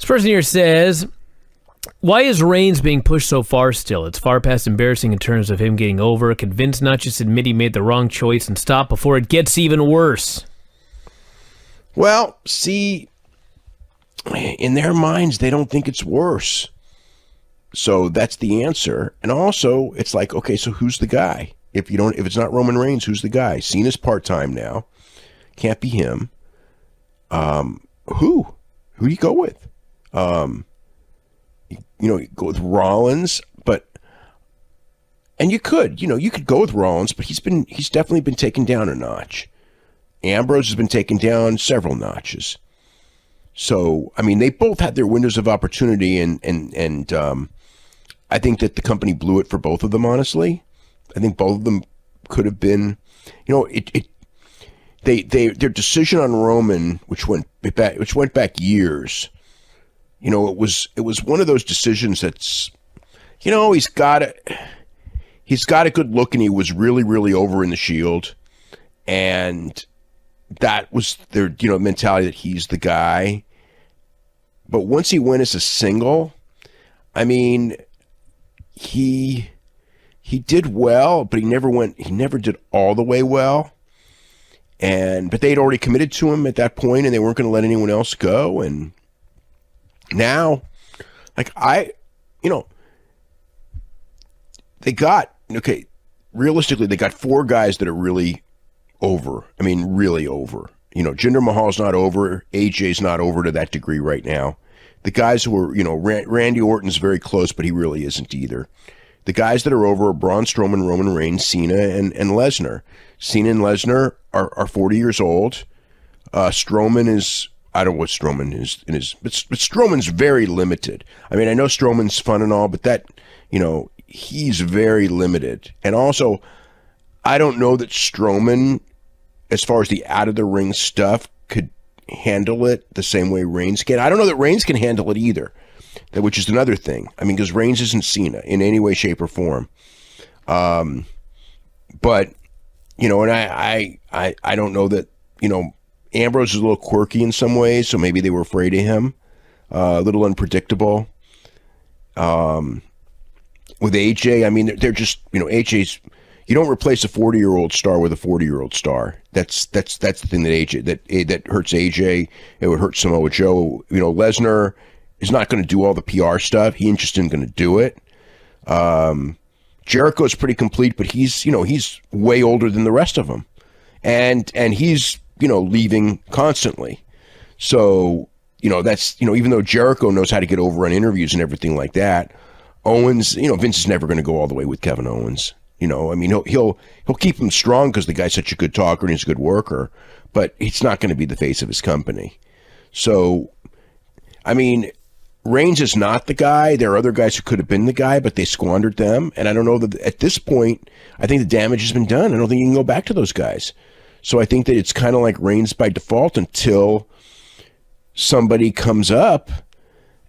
This person here says, why is Reigns being pushed so far still? It's far past embarrassing in terms of him getting over. Convinced, not just admit he made the wrong choice and stop before it gets even worse. Well, see, in their minds, they don't think it's worse. So that's the answer. And also, it's like, okay, so who's the guy? If it's not Roman Reigns, who's the guy? Cena's part-time now. Can't be him. Who do you go with? You go with Rollins, and you could go with Rollins, but he's definitely been taken down a notch. Ambrose has been taken down several notches. So, I mean, they both had their windows of opportunity, and I think that the company blew it for both of them, honestly. I think both of them could have been, their decision on Roman, which went back years, it was one of those decisions that's, he's got a good look, and he was really, really over in the Shield, and that was their, mentality that he's the guy. But once he went as a single, I mean, he did well, but he never did all the way well. But they had already committed to him at that point, and they weren't going to let anyone else go. And now, realistically, they got 4 guys that are really over. I mean, really over. Jinder Mahal's not over. AJ's not over to that degree right now. The guys who are, Randy Orton's very close, but he really isn't either. The guys that are over are Braun Strowman, Roman Reigns, Cena, and Lesnar. Cena and Lesnar are 40 years old. Strowman is, I don't know what Strowman is in his, but Strowman's very limited. I mean, I know Strowman's fun and all, but that, he's very limited. And also, I don't know that Strowman, as far as the out of the ring stuff, could handle it the same way Reigns can. I don't know that Reigns can handle it either, which is another thing. I mean, because Reigns isn't Cena in any way, shape, or form. But, and I don't know that, Ambrose is a little quirky in some ways, so maybe they were afraid of him. A little unpredictable. With AJ, I mean, they're just, AJ's, you don't replace a 40-year-old star with a 40-year-old star. That's the thing that hurts AJ. It would hurt Samoa Joe. Lesnar is not going to do all the PR stuff. He just isn't going to do it. Jericho's pretty complete, but he's way older than the rest of them, and he's leaving constantly. So that's even though Jericho knows how to get over on interviews and everything like that, Owens, Vince is never going to go all the way with Kevin Owens. I mean, he'll keep him strong because the guy's such a good talker and he's a good worker, but he's not going to be the face of his company. So, I mean, Reigns is not the guy. There are other guys who could have been the guy, but they squandered them. And I don't know that at this point, I think the damage has been done. I don't think you can go back to those guys. So I think that it's kind of like Reigns by default until somebody comes up.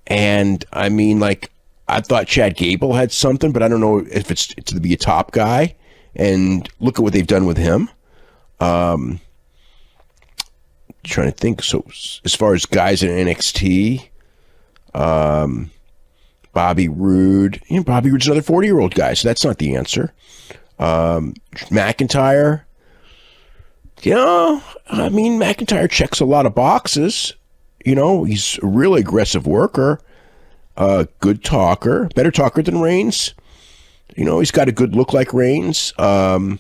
And I mean, I thought Chad Gable had something, but I don't know if it's to be a top guy. And look at what they've done with him. Trying to think. So as far as guys in NXT, Bobby Roode. Bobby Roode's another 40-year-old guy, so that's not the answer. McIntyre. I mean, McIntyre checks a lot of boxes. He's a really aggressive worker. Good talker, better talker than Reigns. He's got a good look like Reigns. In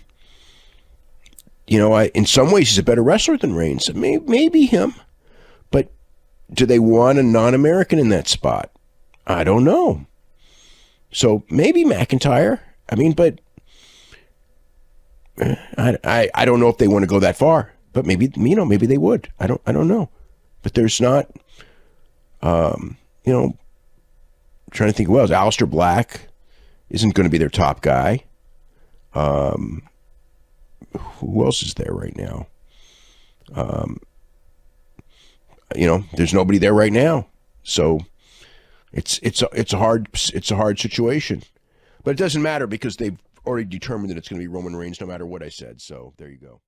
some ways he's a better wrestler than Reigns. Maybe him, but do they want a non-American in that spot? I don't know. So maybe McIntyre. I mean, but I don't know if they want to go that far. But maybe they would. I don't know. But there's not. Trying to think who else. Aleister Black isn't going to be their top guy. Who else is there right now? There's nobody there right now. So it's a hard situation. But it doesn't matter because they've already determined that it's going to be Roman Reigns no matter what I said. So there you go.